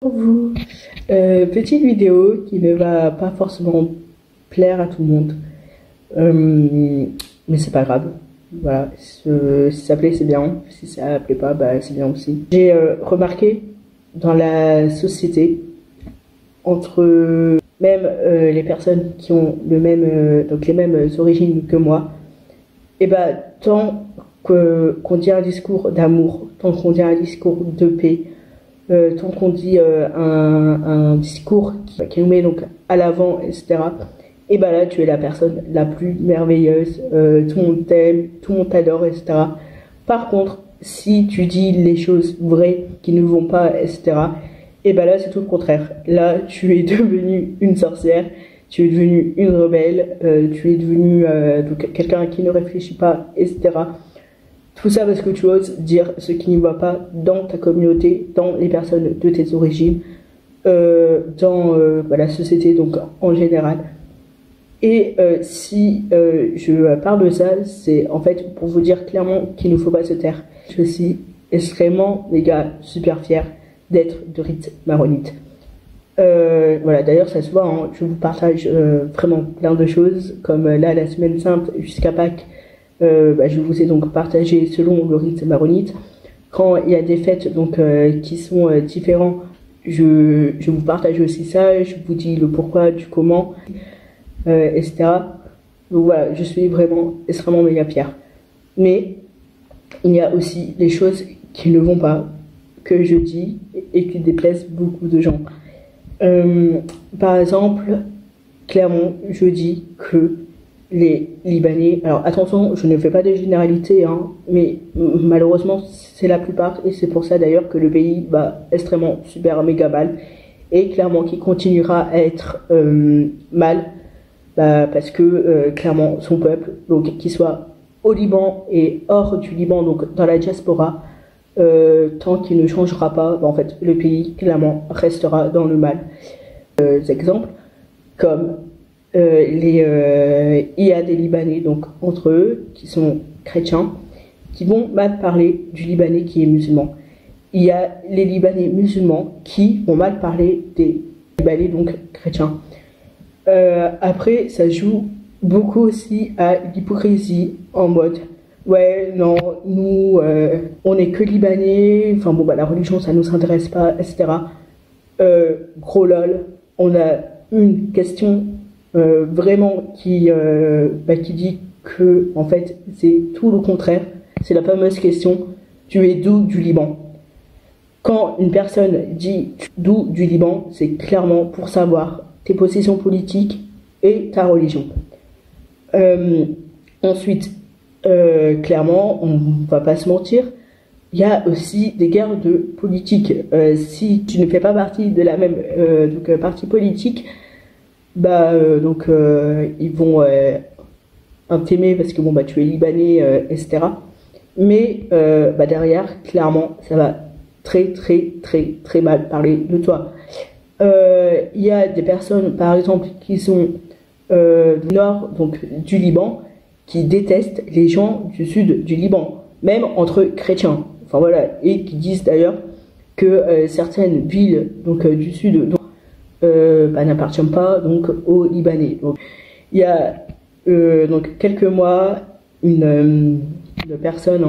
Vous, petite vidéo qui ne va pas forcément plaire à tout le monde, mais c'est pas grave. Voilà, si ça plaît, c'est bien. Si ça plaît pas, bah, c'est bien aussi. J'ai remarqué dans la société, entre même les personnes qui ont donc les mêmes origines que moi, et bah, tant qu'on dit un discours d'amour, tant qu'on dit un discours de paix, tant qu'on dit un discours qui nous met donc à l'avant, etc. Et bah là, tu es la personne la plus merveilleuse, tout le monde t'aime, tout le monde t'adore, etc. Par contre, si tu dis les choses vraies qui ne vont pas, etc. Et bah là, c'est tout le contraire. Là, tu es devenue une sorcière, tu es devenue une rebelle, tu es devenue quelqu'un qui ne réfléchit pas, etc. Tout ça parce que tu oses dire ce qui ne va pas dans ta communauté, dans les personnes de tes origines, dans la société donc en général. Et si je parle de ça, c'est en fait pour vous dire clairement qu'il ne faut pas se taire. Je suis extrêmement, les gars, super fière d'être de rite maronite. Voilà, d'ailleurs ça se voit, hein, je vous partage vraiment plein de choses, comme là la semaine sainte jusqu'à Pâques. Je vous ai donc partagé selon le rite maronite. Quand il y a des fêtes donc qui sont différents, je vous partage aussi ça, je vous dis le pourquoi, du comment, etc. Donc voilà, je suis vraiment extrêmement méga fière. Mais il y a aussi des choses qui ne vont pas, que je dis et qui déplaisent beaucoup de gens. Par exemple, clairement, je dis que les Libanais, alors attention, je ne fais pas de généralité, hein, mais malheureusement c'est la plupart, et c'est pour ça d'ailleurs que le pays va extrêmement super méga mal, et clairement qui continuera à être mal, parce que clairement son peuple, donc qu'il soit au Liban et hors du Liban, donc dans la diaspora, tant qu'il ne changera pas, en fait le pays clairement restera dans le mal. Exemples comme il y a des Libanais, donc entre eux, qui sont chrétiens, qui vont mal parler du Libanais qui est musulman. Il y a les Libanais musulmans qui vont mal parler des Libanais, donc chrétiens. Après, ça joue beaucoup aussi à l'hypocrisie, en mode, ouais, non, nous, on n'est que Libanais, enfin bon, la religion, ça nous intéresse pas, etc. Gros lol, on a une question vraiment qui dit que en fait c'est tout le contraire. C'est la fameuse question: tu es d'où du Liban? Quand une personne dit d'où du Liban, c'est clairement pour savoir tes positions politiques et ta religion. Ensuite, clairement, on va pas se mentir, il y a aussi des guerres de politique. Si tu ne fais pas partie de la même parti politique, ils vont t'aimer parce que tu es libanais, etc. Mais derrière, clairement, ça va très très très très mal parler de toi. Il y a des personnes, par exemple, qui sont du nord, donc du Liban, qui détestent les gens du sud du Liban, même entre chrétiens. Enfin voilà, et qui disent d'ailleurs que certaines villes donc du sud n'appartiennent pas donc aux Libanais. Donc il y a donc quelques mois, une personne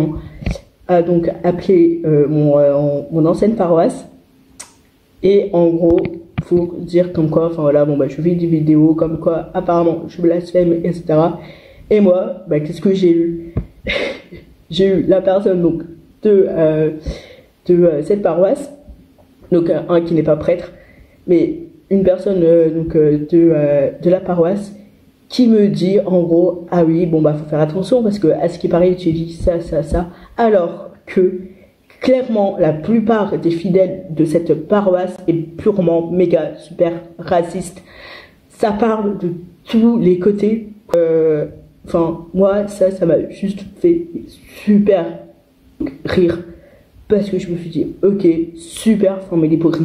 a donc appelé mon ancienne paroisse, et en gros faut dire comme quoi, enfin voilà, je fais des vidéos comme quoi apparemment je blasphème, etc. Et moi, qu'est-ce que j'ai eu? J'ai eu la personne donc de cette paroisse, donc un qui n'est pas prêtre, mais une personne de la paroisse, qui me dit en gros: ah oui, faut faire attention parce que à ce qui paraît tu dis ça, alors que clairement la plupart des fidèles de cette paroisse est purement méga super raciste. Ça parle de tous les côtés. Moi ça m'a juste fait super rire, parce que je me suis dit ok, super, mais l'hypocrisie.